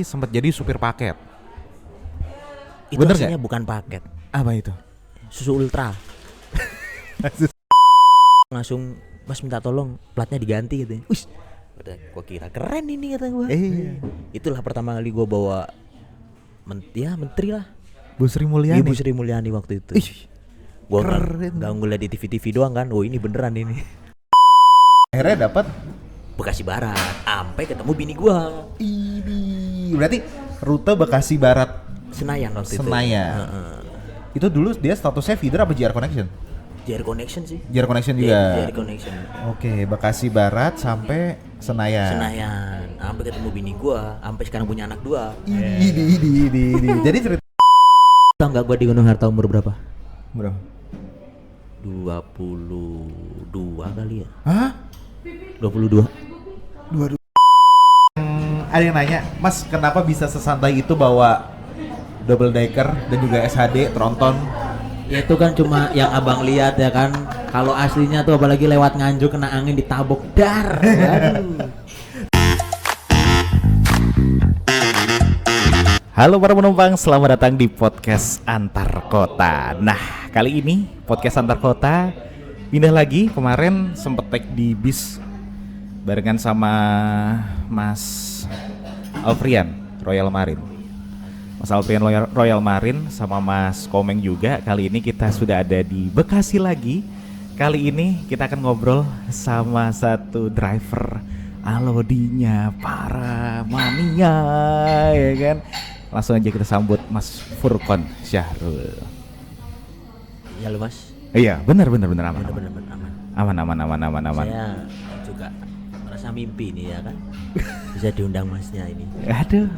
sempat jadi supir paket. Itu Bener aslinya nggak? bukan paket, Apa itu? susu ultra. Langsung Mas minta tolong platnya diganti gitu. Wih, gua kira keren ini kata gua. Itulah pertama kali gua bawa menteri lah. Bu Sri Mulyani. Ibu Sri Mulyani waktu itu. Ih, Gua keren. nggak ngeliat di TV doang kan. Oh ini beneran ini. Akhirnya dapat Bekasi Barat, sampai ketemu bini gua. ini. Berarti rute Bekasi Barat Senayan waktu itu. Senayan. Itu dulu dia statusnya feeder apa JR Connection? JR Connection sih. JR Connection juga. JR Connection. Oke, Bekasi Barat sampai Senayan. Senayan, sampai ketemu bini gua, sampai sekarang punya anak 2. Ini. Jadi cerita Tahu nggak gua di Gunung Harta umur berapa? bro. 22 kali ya. Hah? 22. Ada yang nanya, Mas kenapa bisa sesantai itu bawa double decker dan juga SHD tronton? Ya itu kan cuma yang abang lihat ya kan. Kalau aslinya tuh apalagi lewat Nganjuk kena angin ditabok dar. Aduh. Halo para penumpang, selamat datang di podcast Antar Kota. Nah, kali ini podcast Antar Kota pindah lagi. Kemarin sempet tag di bis barengan sama Mas Alfrian Royal Marine. Mas Alfrian Royal Marine sama Mas Komeng juga. Kali ini kita sudah ada di Bekasi lagi. Kali ini kita akan ngobrol sama satu driver Alodinya para mania, ya kan? Langsung aja kita sambut Mas Furqon Syahrul. Ya lu Mas. Iya, benar aman. Bener aman. Aman. Saya juga merasa mimpi nih ya kan. Bisa diundang Masnya ini. Aduh,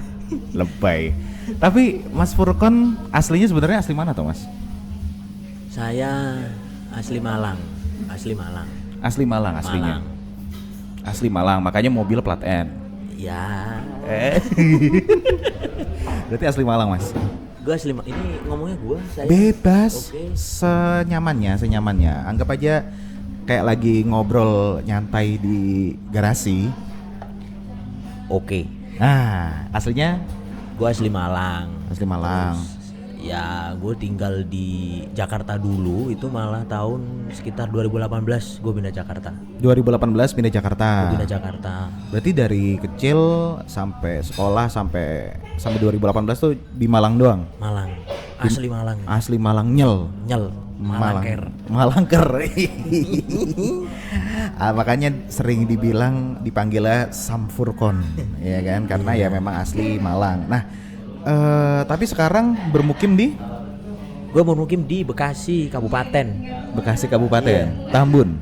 lebay. Tapi Mas Furqon aslinya sebenarnya asli mana tuh, Mas? Saya asli Malang. Asli Malang aslinya. Asli Malang, makanya mobil plat N. Ya. Berarti asli Malang, Mas. Gua asli ini ngomongnya saya. Bebas. Oke. Senyamannya. Anggap aja kayak lagi ngobrol nyantai di garasi. Oke. Nah, aslinya Gua asli Malang. Terus, Ya, gue tinggal di Jakarta dulu. Itu malah tahun sekitar 2018 gue pindah Jakarta. 2018 pindah Jakarta. Gue pindah Jakarta. Berarti dari kecil sampai sekolah sampai 2018 tuh di Malang doang. Malang. Asli Malang. Asli Malang nyel. Malangker. Makanya sering dipanggilnya Sam Furqon, ya kan? Karena ya memang asli Malang. Nah, tapi sekarang bermukim di Gue bermukim di Bekasi Kabupaten. Bekasi Kabupaten. Iya. Tambun.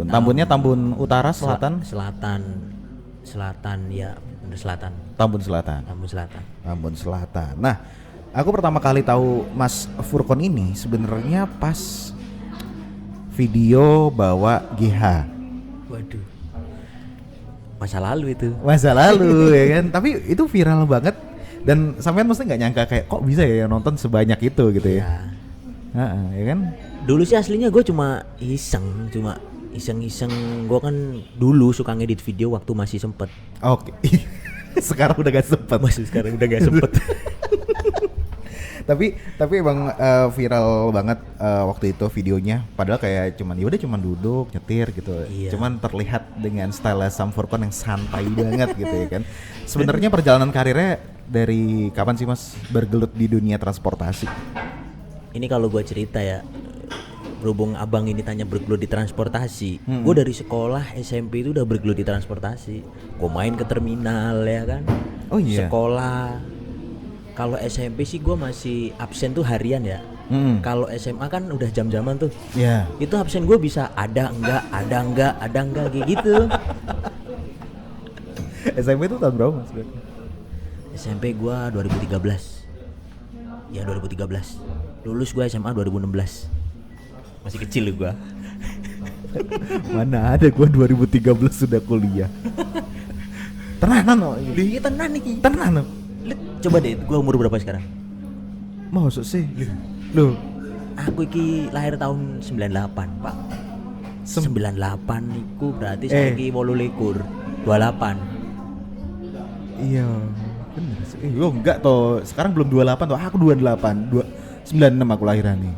Tambunnya Tambun Utara, Selatan. Selatan ya, bener selatan. Tambun Selatan. Tambun Selatan. Nah, aku pertama kali tahu Mas Furqon ini sebenarnya pas video bawa GH. Waduh. Masa lalu Ya kan? Tapi itu viral banget dan sampean mesti nggak nyangka kayak kok bisa ya yang nonton sebanyak itu gitu ya. Ya kan? Dulu sih aslinya gue cuma iseng. Gue kan dulu suka ngedit video waktu masih sempet. Oke. Sekarang udah gak sempet. Tapi emang viral banget waktu itu videonya. Padahal kayak cuman duduk nyetir gitu. Iya. Cuman terlihat dengan style Sam Furqon yang santai banget gitu ya kan. Sebenarnya perjalanan karirnya dari kapan sih Mas bergelut di dunia transportasi? Ini kalau gue cerita ya, berhubung abang ini tanya bergelut di transportasi, gue dari sekolah SMP itu udah bergelut di transportasi. Gue main ke terminal ya kan. Oh iya. Sekolah. Kalau SMP sih gue masih absen tuh harian ya. Kalau SMA kan udah jam-jaman tuh. Iya. Itu absen gue bisa ada enggak kayak gitu. SMP itu tahun berapa Mas? SMP gue 2013. Ya 2013. Lulus gue SMA 2016. Masih kecil gue. Mana ada gue 2013 sudah kuliah. Tenanan loh. Iya tenan nih. Tenanan. Coba deh, gue umur berapa sekarang? Maksud sih? Loh. Aku iki lahir tahun 98, Pak. 98 iku berarti saya iki 28. Iya, bener sih. Enggak toh. Sekarang belum 28 toh. Aku 28, 96 aku lahiran nih.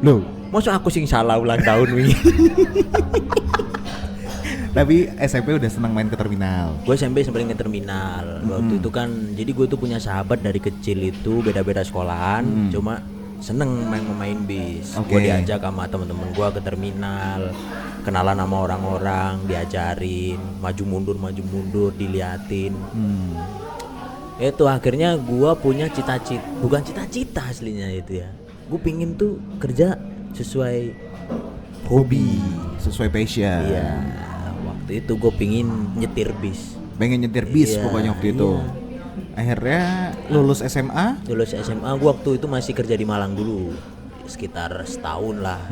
Loh, Masa aku sing salah ulang tahun wingi. tapi SMP udah senang main ke terminal. Gue SMP sempet ke terminal. Waktu itu kan, jadi gue tuh punya sahabat dari kecil itu beda-beda sekolahan, cuma seneng main bis. Oke. Gue diajak sama temen-temen gue ke terminal, kenalan sama orang-orang, diajarin, maju mundur, diliatin. Itu akhirnya gue punya cita-cita, bukan cita-cita aslinya itu ya. Gue pingin tuh kerja sesuai hobi. Sesuai passion. Iya. Waktu itu gue pingin nyetir bis. Pengen nyetir bis Iya, pokoknya waktu itu. iya. Akhirnya lulus SMA. Lulus SMA gue waktu itu masih kerja di Malang dulu, sekitar setahun lah.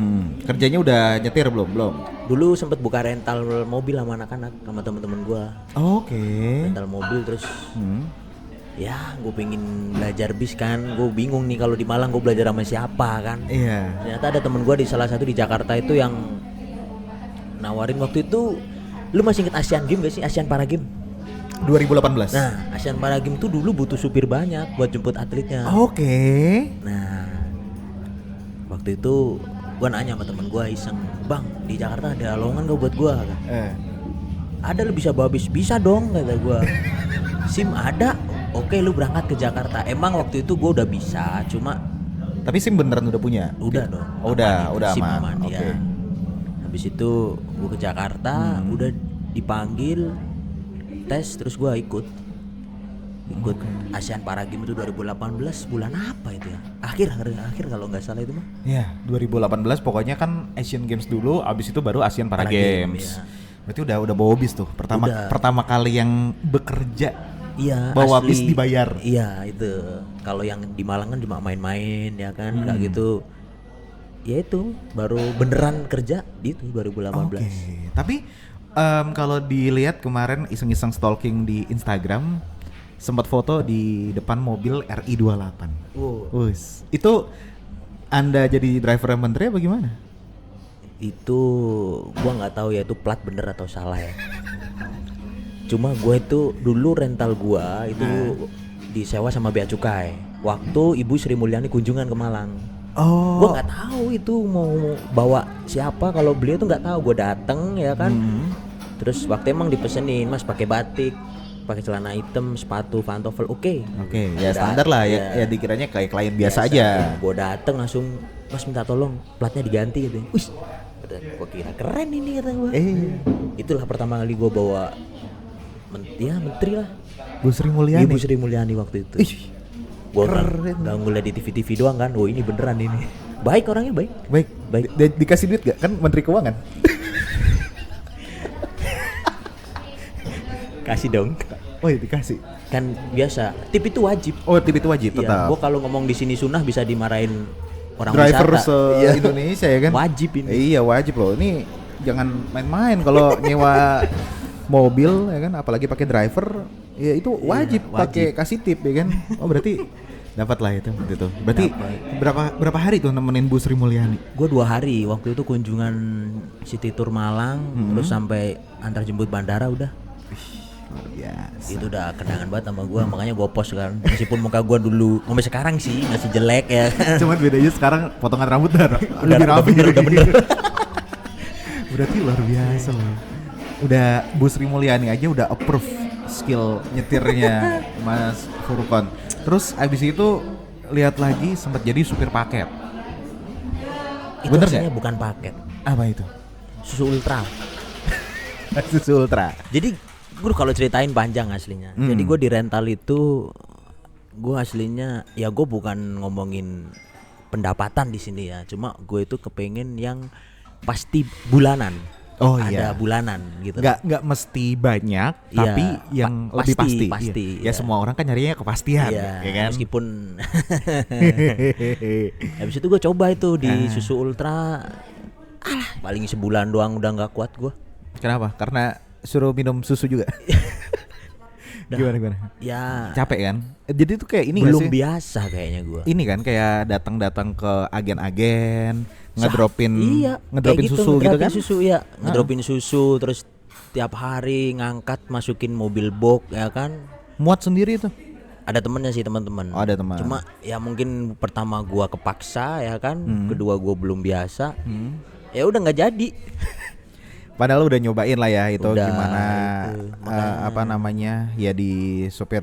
Kerjanya udah nyetir belum? Belum. Dulu sempet buka rental mobil sama anak-anak, sama temen-temen gue. Oke. Rental mobil terus. Ya gue pengen belajar bis kan. Gue bingung nih kalau di Malang gue belajar sama siapa kan. Iya. Ternyata ada temen gue di salah satu di Jakarta itu yang nawarin waktu itu. Lu masih inget Asian Games gak sih? Asian Para Games. 2018. Nah, Asian Para Games tuh dulu butuh supir banyak buat jemput atletnya. Oke. Nah, waktu itu gua nanya sama temen gua iseng, "Bang, di Jakarta ada lowongan gak buat gua?" "Ada, lu bisa bawa bis?" "Bisa dong," kata gua. "SIM ada?" "Oke, lu berangkat ke Jakarta." Emang waktu itu gua udah bisa, cuma Tapi SIM beneran udah punya? udah dong. Oh, udah SIM aman. aman Oke. ya. Habis itu gua ke Jakarta, udah dipanggil tes, terus gua ikut Asian Para Games itu 2018 bulan apa itu ya? Akhir kalau nggak salah itu mah. Iya, 2018 pokoknya kan Asian Games dulu, abis itu baru Asian Para Para Games. Games, ya. Berarti udah bawa bis tuh. Pertama kali yang bekerja Iya, bawa asli. bis dibayar. Iya, itu. Kalau yang di Malang kan cuma main-main ya kan, kayak gitu. Ya itu baru beneran kerja di itu 2018. Oke. Tapi kalau dilihat kemarin iseng-iseng stalking di Instagram, sempat foto di depan mobil RI28. Wow. Wus. Itu Anda jadi driver menteri apa gimana? Itu gua nggak tahu ya itu plat bener atau salah ya. Cuma gua itu dulu rental gua itu disewa sama Bea Cukai. Waktu Ibu Sri Mulyani kunjungan ke Malang. Oh. Gua nggak tahu itu mau bawa siapa, kalau beliau tuh nggak tahu. Gua dateng ya kan. Terus waktu emang dipesenin, "Mas pakai batik, pakai celana hitam, sepatu pantofel." Oke, Ya standar lah ya dikiranya kayak klien biasa aja. Gue dateng langsung, "Mas minta tolong platnya diganti," gitu. Wih, gue kira keren ini kata gue. Itulah pertama kali gue bawa menteri lah, Bu Sri Mulyani. Ibu Sri Mulyani waktu itu. Gue nggak ngeliat di TV doang kan. Oh ini beneran ini. Baik, orangnya baik. Baik. Dikasih duit gak? Kan Menteri Keuangan. Kasih dong. Oh iya dikasih. Kan biasa. Tip itu wajib. Oh tip itu wajib Iya, tetap. gue kalau ngomong di sini sunah bisa dimarahin orang Driver wisata. se-Indonesia ya kan? Wajib ini. Iya wajib loh. Ini jangan main-main kalau nyewa mobil ya kan, apalagi pakai driver. Ya itu wajib pakai kasih tip ya kan. Oh berarti dapat lah itu gitu. Berarti berapa hari tuh nemenin Bu Sri Mulyani? Gue 2 hari waktu itu kunjungan city tour Malang, terus sampai antar jemput bandara udah. Luar biasa. Itu udah kenangan banget sama gue, makanya gue post kan. Meskipun muka gue dulu sampai sekarang sih masih jelek ya. Cuman bedanya sekarang potongan rambut udah lebih udah rapi. bener. Berarti luar biasa loh. Udah Bu Sri Mulyani aja udah approve skill nyetirnya Mas Furqon. Terus abis itu lihat lagi sempat jadi supir paket. Itu Bener aslinya nggak? bukan paket, Apa itu? susu ultra. Susu Ultra. Jadi gue kalau ceritain panjang aslinya. Jadi gue di rental itu, gue aslinya ya gue bukan ngomongin pendapatan di sini ya. Cuma gue itu kepengen yang pasti bulanan. Oh Ada iya. bulanan gitu. Nggak mesti banyak, Iya, tapi yang lebih pasti. pasti, Ya iya. semua orang kan nyarinya kepastian, Iya, ya kan? meskipun habis itu gue coba itu di susu ultra. Paling sebulan doang udah nggak kuat gue. Kenapa? Karena suruh minum susu juga. Gimana? Ya Capek kan? Jadi itu kayak ini belum nggak sih? biasa kayaknya gue. Ini kan kayak datang ke agen-agen, ngedropin kayak susu gitu kan? Susu ya, ngedropin susu terus tiap hari ngangkat masukin mobil box ya kan. Muat sendiri tuh. Ada temennya sih, teman-teman. Oh, ada teman. Cuma ya mungkin pertama gua kepaksa ya kan, kedua gua belum biasa. Ya udah nggak jadi. Padahal udah nyobain lah ya itu Udah, gimana itu, makanya. apa namanya ya di supir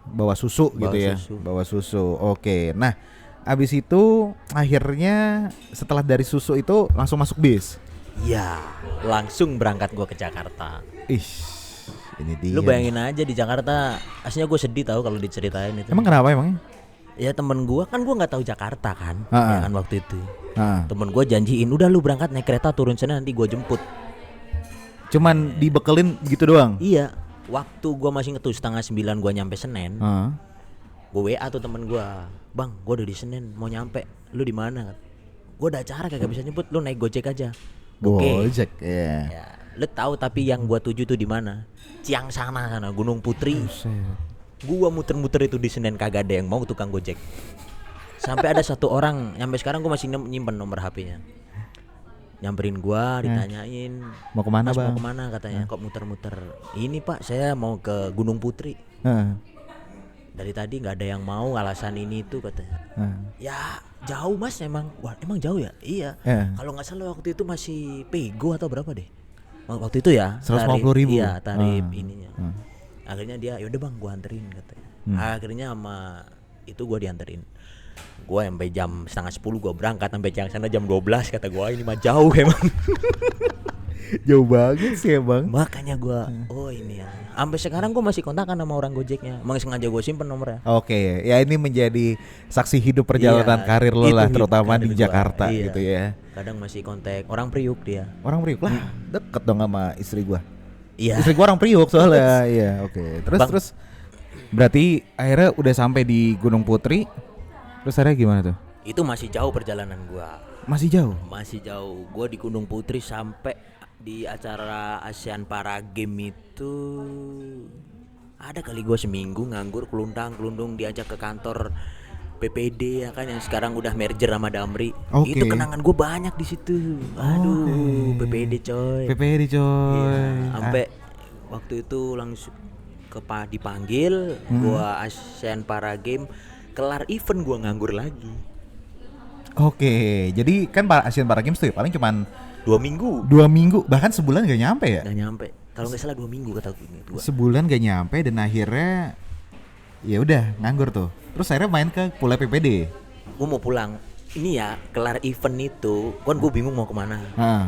bawa susu Bawa gitu ya. susu. Bawa susu. Oke. Nah, abis itu akhirnya setelah dari susu itu langsung masuk bis. Ya, langsung berangkat gua ke Jakarta. Ih, ini dia. Lu bayangin aja di Jakarta, aslinya gue sedih tahu kalau diceritain itu. Emang kenapa emangnya? Ya temen gue kan, gue nggak tahu Jakarta kan, Ha-ha. ya kan waktu itu. Nah, Temen gue janjiin, udah lu berangkat naik kereta turun sana nanti gue jemput. cuman dibekelin gitu doang. Iya, waktu gue masih ngetuh 8:30 gue nyampe Senen, Heeh. gue WA tuh temen gue, bang, gue udah di Senen, mau nyampe, lu di mana? Gue udah acara kagak bisa nyebut, lu naik Gojek aja. Oke. Gojek ya. Ya, lu tahu tapi yang gue tuju tuh di mana? Ciang sana, Gunung Putri. Gua muter-muter itu di Senen kagak ada yang mau tukang Gojek. Sampai ada satu orang, sampai sekarang gua masih nyimpen nomor HP-nya. Nyamperin gua, ditanyain, Mau kemana "Mas, bang? mau kemana?" katanya. Kok muter-muter? Ini Pak, saya mau ke Gunung Putri. Heeh. Dari tadi nggak ada yang mau, alasan ini itu katanya. Ya jauh Mas emang. Wah emang jauh ya? Iya. Kalau nggak salah waktu itu masih pego atau berapa deh? Waktu itu ya 150.000. Iya tarif ininya. Akhirnya dia yaudah bang gua anterin katanya. Akhirnya sama itu gua dianterin. Gua sampai jam 9:30 gua berangkat, sampai sana jam 12 kata gua ini mah jauh emang. Jauh banget sih ya bang. Makanya gua oh ini ya. Sampai sekarang gua masih kontakan sama orang Gojeknya. Emang sengaja gua simpen nomornya. Oke, ya ini menjadi saksi hidup perjalanan Iya, karir lo itu lah, hidup terutama karir di gua. Jakarta Iya. gitu ya. Kadang masih kontak orang Priuk dia. Orang Priuk lah, deket dong sama istri gua. Iya. Istri gua orang Priuk soalnya. Iya, oke. Terus Bang. terus berarti akhirnya udah sampai di Gunung Putri. Terus akhirnya gimana tuh? Itu masih jauh perjalanan gua. Masih jauh. Masih jauh. Gua di Gunung Putri sampai di acara ASEAN Para Games itu ada kali gua seminggu nganggur kelundung diajak ke kantor PPD ya kan yang sekarang udah merger sama Damri. Oke. Itu kenangan gua banyak di situ. Aduh, PPD coy. PPD coy. Iya, sampai waktu itu langsung dipanggil gua ASEAN Para Games, kelar event gua nganggur lagi. Oke, jadi kan Asian Para Games tuh ya, paling cuman 2 minggu 2 minggu, bahkan sebulan gak nyampe ya? nggak nyampe. Kalau nggak salah 2 minggu kata gua. Sebulan gak nyampe dan akhirnya ya udah nganggur tuh. Terus akhirnya main ke Pula PPD. Gua mau pulang. Ini ya kelar event itu, kan gua bingung mau kemana. Heeh.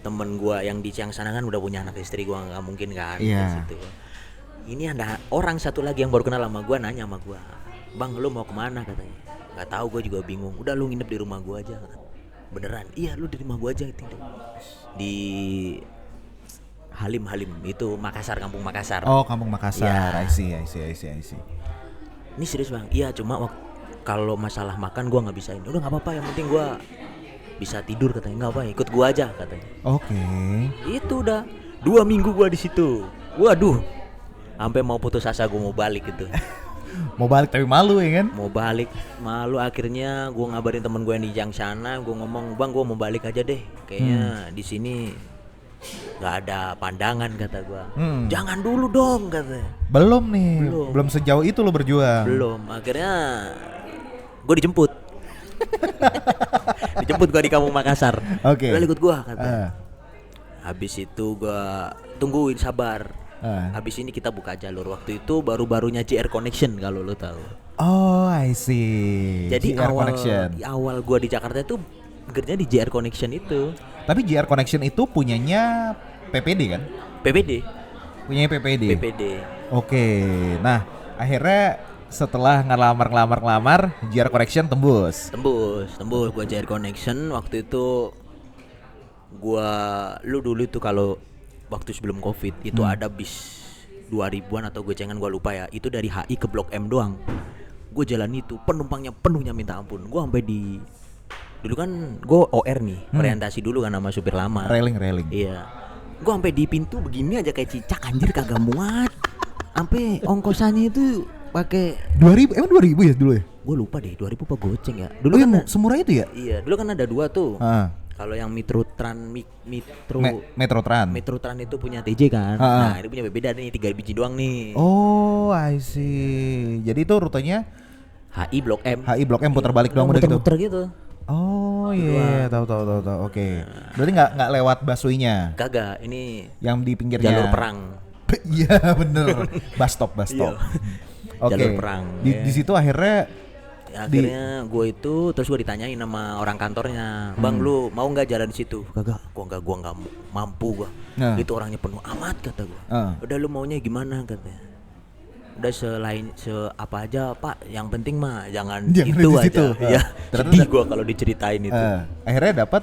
Temen gua yang di Ciang sana kan udah punya anak istri, gua nggak mungkin kan Iya. di situ. Ini ada orang satu lagi yang baru kenal sama gua, nanya sama gua, bang lu mau kemana katanya. Nggak tahu, gua juga bingung. Udah lu nginep di rumah gua aja. Beneran? Iya lu di rumah gua aja itu di Halim itu Makassar, kampung Makassar. Oh, Kampung Makassar. Iya. I see. Ini serius bang? Iya cuma kalau masalah makan gua nggak bisa ini. Udah nggak apa-apa, yang penting gua bisa tidur katanya. Nggak apa, ikut gua aja katanya. Oke. Itu udah 2 minggu gua di situ. Waduh, sampai mau putus asa gua mau balik gitu. Mau balik tapi malu ya kan? Mau balik malu, akhirnya gua ngabarin temen gua yang di Jang sana. Gua ngomong, bang gua mau balik aja deh. Kayaknya di sini nggak ada pandangan kata gua. Jangan dulu dong katanya. Belum nih. Belum sejauh itu lo berjuang. Belum. Akhirnya gua dijemput. Dijemput gua di Kampung Makassar. Oke. Udah ikut gua kata. Habis itu gua tungguin sabar. Habis ini kita buka jalur. Waktu itu baru-barunya JR Connection kalau lo tahu. Oh, I see. Jadi JR awal Connection. awal gua di Jakarta itu kerja di JR Connection itu. Tapi JR Connection itu punyanya PPD kan? PPD. Punyanya PPD. PPD. Oke. Nah, akhirnya setelah ngelamar JR Connection tembus. Tembus gua JR Connection. Waktu itu lu dulu itu kalau waktu sebelum Covid itu ada bis 2000-an atau gocengan gua lupa ya. Itu dari HI ke Blok M doang. Gue jalan itu penumpangnya penuhnya minta ampun. Gue sampai dulu kan gue OR nih, orientasi dulu kan sama supir lama. Railing. Iya. Gue sampai di pintu begini aja kayak cicak anjir, kagak muat. Sampai ongkosannya itu pakai 2000, emang 2000 ya dulu ya? gue lupa deh 2000 apa goceng ya. Dulu Oh, kan semurah itu ya? iya, dulu kan ada 2 tuh. Kalau yang Metrotran Metrotran. itu punya TJ kan. Nah, ini punya beda nih 3 biji doang nih. Oh, I see. Jadi itu rutenya HI Blok M. HI Blok M putar balik doang udah gitu. Muter gitu. Oh iya, tahu. Oke. Berarti nggak lewat busway-nya. Kagak, ini Yang di pinggirnya. jalur perang. Iya, bener. Bus stop. Iya. Oke. Jalur perang. Di situ akhirnya akhirnya gue itu terus gue ditanyain sama orang kantornya, bang lu mau nggak jalan di situ? Kagak, gua nggak mampu gua. Itu orangnya penuh amat kata gua. Udah lu maunya gimana katanya? Udah apa aja pak, yang penting mah jangan itu aja. Ya, sedih gua kalau diceritain itu. Akhirnya dapat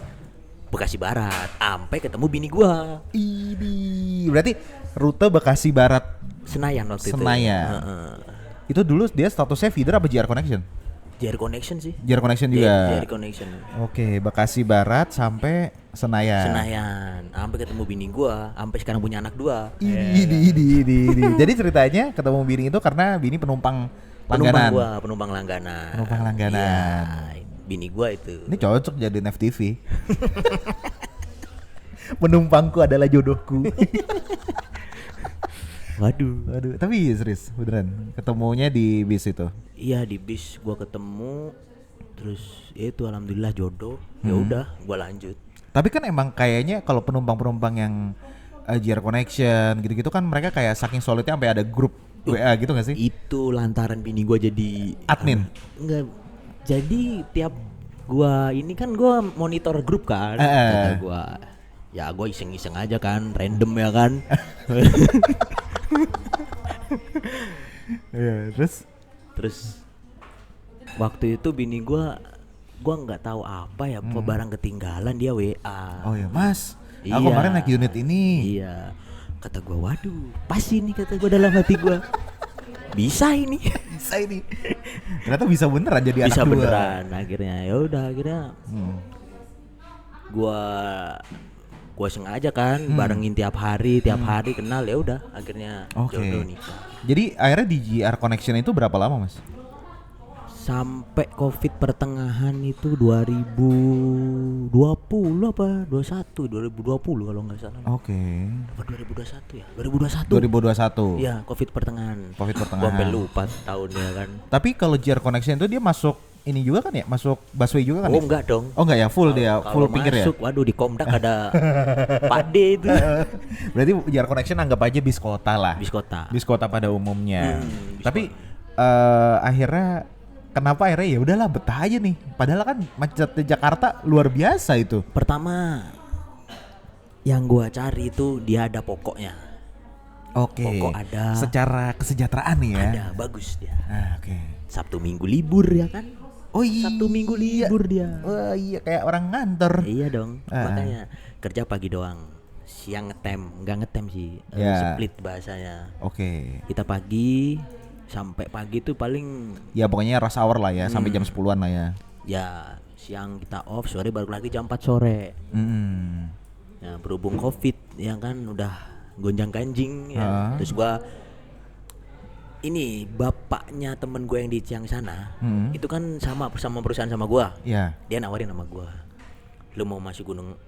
Bekasi Barat, sampai ketemu bini gua. Berarti rute Bekasi Barat Senayan waktu itu. Senayan. Itu dulu dia statusnya feeder apa JR Connection? JR Connection sih. JR Connection juga. JR Connection. Oke, Bekasi Barat sampai Senayan. Sampai ketemu bini gua, sampai sekarang punya anak 2. Jadi ceritanya ketemu bini itu karena bini penumpang langganan. Penumpang langganan. Iya, bini gua itu. Ini cocok jadi FTV. Penumpangku adalah jodohku. Waduh, tapi serius beneran ketemunya di bis itu. Iya, di bis gua ketemu, terus ya itu alhamdulillah jodoh. Ya udah, gua lanjut. Tapi kan emang kayaknya kalau penumpang yang JR Connection gitu-gitu kan mereka kayak saking solidnya sampai ada grup WA gitu gak sih? Itu lantaran bini gua jadi admin. Enggak. Jadi tiap gua ini kan gua monitor grup kan. Kata gua, ya gua iseng-iseng aja kan, random ya kan. Iya, terus waktu itu bini gua nggak tahu apa ya, barang ketinggalan, dia WA. Oh ya mas, aku kemarin naik unit ini. Iya, kata gua, waduh pas ini, kata gua dalam hati gua. bisa ini Ternyata bisa beneran jadi anak 2. Bisa beneran akhirnya. Ya udah, akhirnya gua sengaja kan barengin tiap hari kenal. Ya udah, akhirnya jodoh nikah. Jadi akhirnya di JR Connection itu berapa lama mas? Sampai Covid pertengahan itu 2020 apa 2020 kalau nggak salah. Oke. Apa 2021 ya? 2021. Iya, Covid pertengahan. Gua sampai lupa tahunnya kan. Tapi kalau JR Connection itu dia masuk ini juga kan ya? Masuk busway juga kan? Oh enggak dong. Oh enggak ya, full dia, full pinggir ya? Waduh, di Komdak ada Pak D itu. Berarti JR Connection anggap aja bis kota lah. Bis kota pada umumnya. Tapi akhirnya kenapa akhirnya ya udahlah betah aja nih. Padahal kan macetnya Jakarta luar biasa itu. Pertama yang gua cari itu dia ada pokoknya. Oke. Pokok ada. Secara kesejahteraan nih ya. Ada, bagus dia. Oke. Sabtu Minggu libur ya kan? Oh iya. Sabtu Minggu libur dia. Oh iya, kayak orang ngantor. Iya dong. Makanya kerja pagi doang. Siang enggak ngetem sih. Split bahasanya. Oke. Kita pagi sampai pagi tuh paling ya pokoknya rush hour lah ya, sampai jam 10-an lah ya. Ya, siang kita off, sore balik lagi jam 4 sore. Nah, berhubung Covid ya kan udah gonjang-ganjing ya. Terus gua ini bapaknya temen gue yang di Ciang sana, itu kan sama perusahaan sama gua. Iya. Dia nawarin sama gua, lu mau masuk Gunung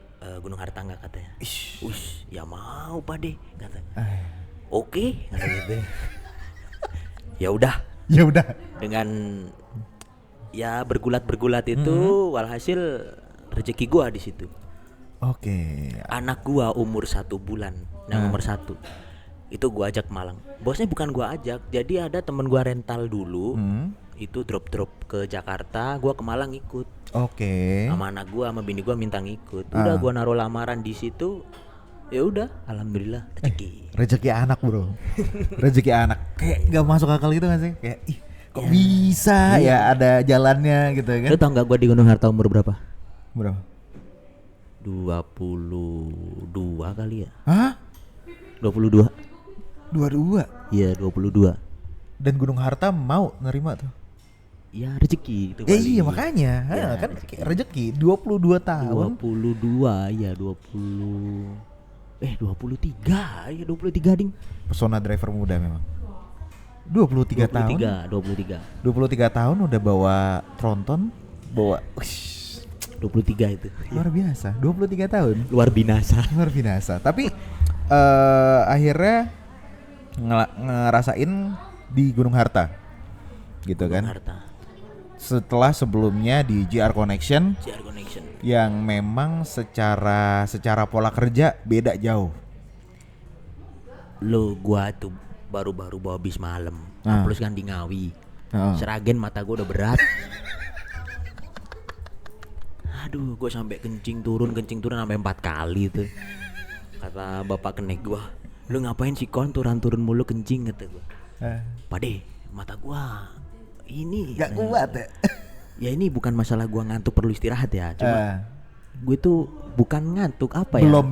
Harta nggak, katanya. Ya mau Pak De, kata. Oke, kata gitu. Ya udah. Dengan ya bergulat itu, walhasil rezeki gua di situ. Oke. Anak gua umur 1 bulan, yang nomor 1. Itu gua ajak Malang. Bosnya bukan gua ajak, jadi ada temen gua rental dulu. Itu drop ke Jakarta, gua ke Malang ikut. Oke. Sama anak gua, sama bini gua minta ngikut. Udah gua naruh lamaran di situ. Ya udah, alhamdulillah rezeki anak bro. Rezeki anak kayak nggak masuk akal gitu nggak sih, kayak kok bisa ya ada jalannya gitu kan. Lu tau nggak gua di Gunung Harta umur berapa? 22 kali ya. Hah? 22. Iya 22. Dan Gunung Harta mau nerima tuh. Ya rezeki itu. Iya makanya kan rezeki 22 tahun. 22 ya 23 ding. Pesona driver muda memang. 23 tahun udah bawa tronton, bawa 23 itu. Luar biasa, 23 tahun. Luar binasa. Luar binasa. Tapi akhirnya ngerasain di Gunung Harta. Gitu kan. Harta. Setelah sebelumnya di JR Connection yang memang secara pola kerja beda jauh. Lo gua tuh baru-baru bawa bis malam. Plus kan di Ngawi. Seragen mata gua udah berat. Aduh, gua sampai kencing turun sampai 4 kali tuh. Kata bapak kenek gua, "Lu ngapain sih kon turun mulu kencing?" kata gua. "Pade, mata gua ini gak kuat ya." Ya ini bukan masalah gua ngantuk perlu istirahat ya, cuma gue tuh bukan ngantuk apa ya? Belum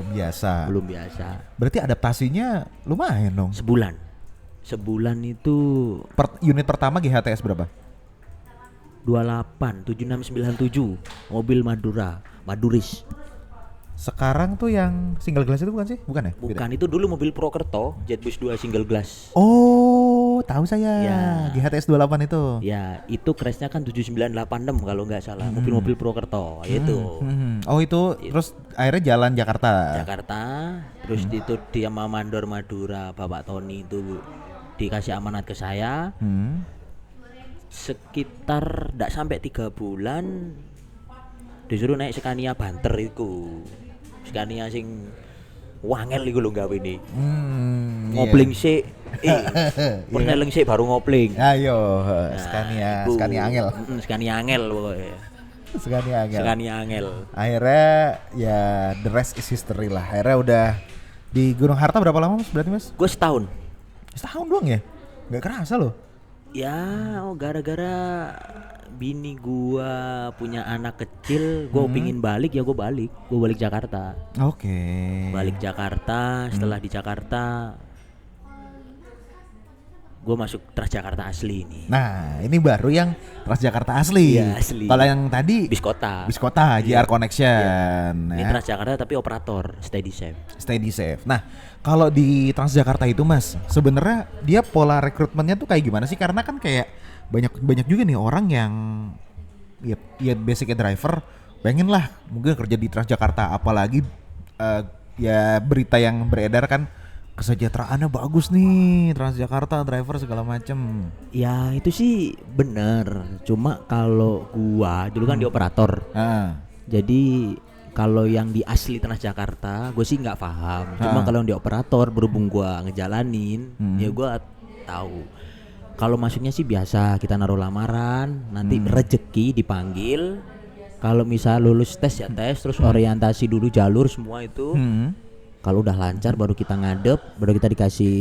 biasa. Berarti adaptasinya lumayan dong. Sebulan itu unit pertama GHTS berapa? 28 7697 mobil Maduris. Sekarang tuh yang single glass itu bukan sih? Bukan ya? Bukan, itu dulu mobil Prokerto Jetbus 2 single glass. Oh, tahu saya. Ya. GHTS 28 itu. Ya, itu crashnya kan 7986 kalau nggak salah. Mobil-mobil Prokerto itu. Oh, itu terus akhirnya jalan Jakarta. Terus itu dia sama Mandor Madura Bapak Tony itu dikasih amanat ke saya. Sekitar nggak sampai 3 bulan disuruh naik Scania Banter itu. Scania sing wangel iku lho gawe ini. Ngopling sik. Perneleng sik baru ngopling. Ayo, Scania angel. Scania angel pokoknya. Scania angel. Akhirnya ya the rest is history lah. Akhirnya udah di Gunung Harta berapa lama Mas berarti Mas? Gue setahun doang ya? Gak kerasa loh. Ya, gara-gara bini gua punya anak kecil, gua pingin balik ya gua balik Jakarta. Oke. Balik Jakarta, setelah di Jakarta gua masuk Transjakarta asli ini. Nah, ini baru yang Transjakarta asli. Iya, asli. Kalau yang tadi bis kota, JR Connection. Ini Transjakarta tapi operator Steady Safe. Nah, kalau di Transjakarta itu Mas, sebenarnya dia pola rekrutmennya tuh kayak gimana sih? Karena kan kayak banyak juga nih orang yang ya basicnya driver, pengen lah mungkin kerja di Transjakarta, apalagi ya berita yang beredar kan kesejahteraannya bagus nih Transjakarta driver segala macem. Ya itu sih bener, cuma kalau gua dulu kan di operator. Jadi kalau yang di asli Transjakarta gue sih nggak paham. Cuma kalau yang di operator berhubung gua ngejalanin, ya gua tahu. Kalau masuknya sih biasa, kita naruh lamaran, nanti rezeki dipanggil. Kalau misal lulus tes ya tes, terus orientasi dulu jalur semua itu. Kalau udah lancar baru kita ngadep, baru kita dikasih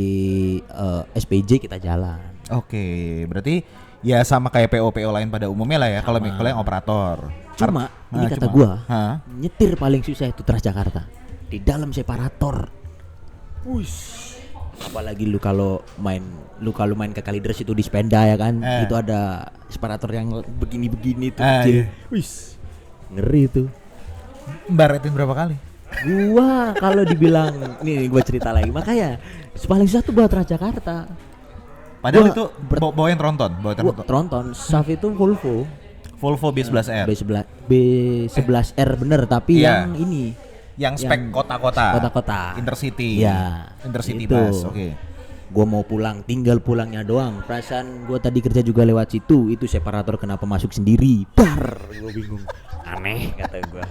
SPJ, kita jalan. Oke, berarti ya sama kayak PO lain pada umumnya lah ya. Kalau yang operator. Cuma ini kata gua, nyetir paling susah itu Transjakarta. Di dalam separator. Apalagi lu kalau main ke Kalideres itu di sepeda ya kan, itu ada separator yang begini-begini tuh kecil. Ngeri tuh. Baretin berapa kali? Gua kalau dibilang nih gua cerita lagi, makanya paling susah tuh buat Transjakarta. Padahal itu bawa yang Tronton. Tronton, SAF itu Volvo B11R. B11R bener, tapi yang ini yang spek kota-kota. Intercity. Ya, Intercity itu. bus. Oke. Gua mau pulang, tinggal pulangnya doang. Perasaan gua tadi kerja juga lewat situ. Itu separator kenapa masuk sendiri? Gua bingung. Aneh kata gua.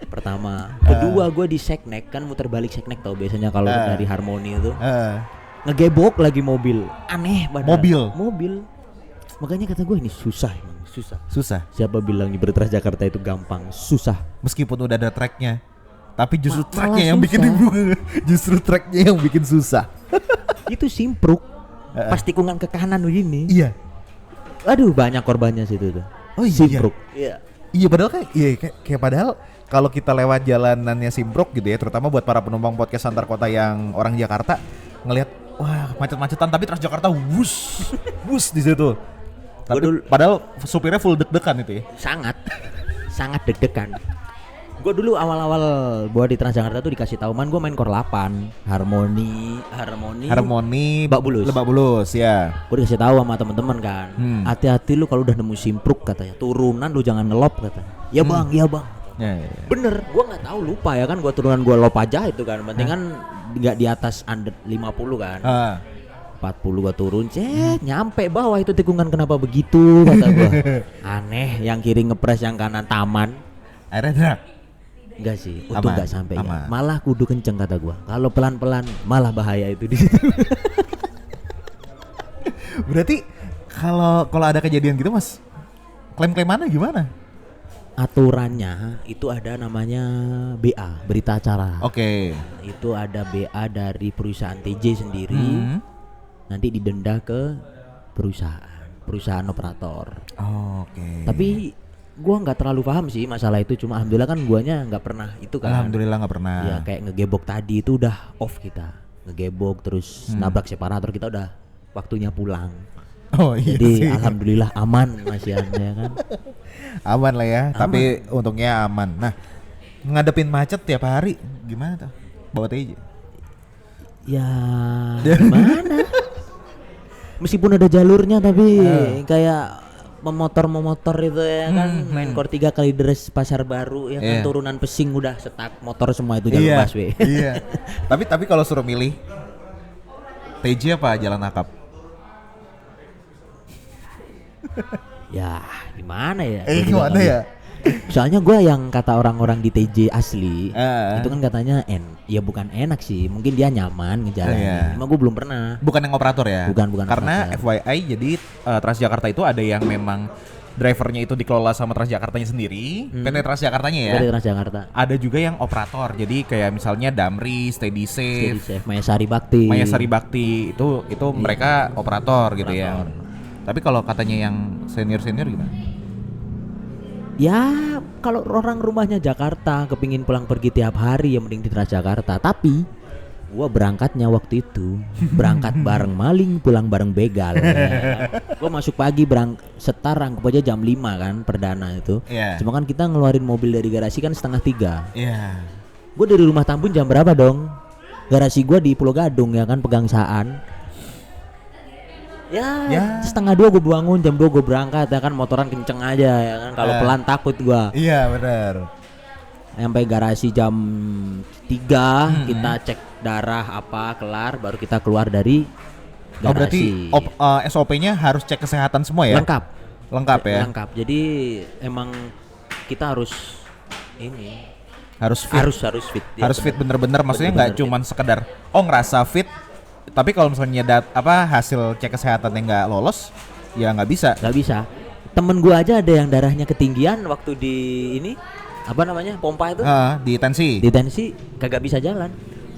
Pertama, kedua gue di Seknek kan muter balik Seknek tau biasanya kalau dari Harmoni itu ngegebok lagi mobil, aneh banget. Mobil. Makanya kata gue ini susah. Siapa bilang di Transjakarta itu gampang? Susah. Meskipun udah ada tracknya, tapi justru tracknya yang bikin bingung. Justru tracknya yang bikin susah. Itu simpruk, pas tikungan ke kanan begini. Iya. Aduh banyak korbannya situ tuh. Oh iya. Simpruk. Iya padahal kayak padahal kalau kita lewat jalanannya Simpruk gitu ya, terutama buat para penumpang podcast antar kota yang orang Jakarta ngelihat wah macet-macetan, tapi Transjakarta wus di situ. Tapi padahal supirnya full deg-degan itu ya. Sangat deg-degan. Gua dulu awal-awal gua di Transjakarta tuh dikasih tahu gua main Core 8, Harmoni, Lebak Bulus ya. Gua dikasih tahu sama teman-teman kan. Hati-hati lu kalau udah nemu simpruk katanya. Turunan lu jangan ngelop katanya. Ya Bang, ya Bang. Ya. Bener, gua nggak tahu lupa ya kan, gua turunan gua lop aja itu kan. Penting kan nggak di atas under 50 kan. 40 gua turun, nyampe bawah itu tikungan, kenapa begitu kata gua. Aneh, yang kiri ngepres yang kanan taman. Akhirnya drag. Enggak sih, untung enggak sampai ya. Aman. Malah kudu kenceng kata gua. Kalau pelan-pelan malah bahaya itu di situ. Berarti kalau ada kejadian gitu Mas, klaim-klaimannya gimana? Aturannya itu ada namanya BA, berita acara. Oke. Itu ada BA dari perusahaan TJ sendiri. Nanti didenda ke perusahaan operator. Oke. Tapi gua nggak terlalu paham sih masalah itu, cuma alhamdulillah kan guanya nggak pernah itu kan. Alhamdulillah nggak pernah. Ya kayak ngegebok tadi itu udah off kita, ngegebok terus nabrak separator, kita udah waktunya pulang. Oh iya. Jadi sih. alhamdulillah aman Mas Yan ya kan. Aman lah ya, Aman. tapi untungnya aman. Nah, ngadepin macet tiap hari gimana tuh? Bawa TJ. Ya gimana? Meskipun ada jalurnya tapi kayak memotor itu ya kan, main Core 3 kali deres Pasar Baru ya kan, turunan Pesing udah setak motor semua itu jalur busway. Iya. Tapi kalau suruh milih TJ apa Jalan Akap? Ya gimana ya? Gimana ya? Soalnya gue yang kata orang-orang di TJ asli itu kan katanya ya bukan enak sih, mungkin dia nyaman ngejalanin. Emang gue belum pernah. Bukan yang operator ya? Bukan Karena operator. FYI jadi Transjakarta itu ada yang memang drivernya itu dikelola sama Transjakartanya sendiri, PT Transjakartanya ya. PT Transjakarta. Ada juga yang operator, jadi kayak misalnya Damri, Steady Safe, Mayasari Bakti itu mereka operator gitu ya. Tapi kalau katanya yang senior gimana? Ya kalau orang rumahnya Jakarta kepingin pulang pergi tiap hari ya mending di Transjakarta. Tapi gua berangkatnya waktu itu berangkat bareng maling, pulang bareng begal. Gua masuk pagi setar anggap aja jam 5 kan perdana itu. Cuma kan kita ngeluarin mobil dari garasi kan 2:30. Gua dari rumah Tambun jam berapa dong? Garasi gua di Pulau Gadung ya kan, Pegangsaan. Ya 1:30 gue bangun, jam 2 gue berangkat ya kan, motoran kenceng aja ya kan, kalau pelan takut gua. Iya benar. Sampai garasi jam 3 kita cek darah apa kelar, baru kita keluar dari garasi. Oh berarti SOP-nya harus cek kesehatan semua ya? Lengkap ya? Lengkap, jadi emang kita harus fit. Harus fit. Harus fit bener-bener, maksudnya nggak cuman sekedar ngerasa fit. Tapi kalau misalnya hasil cek kesehatan yang nggak lolos, ya nggak bisa. Temen gua aja ada yang darahnya ketinggian waktu di pompa itu. Di tensi. Di tensi kagak bisa jalan.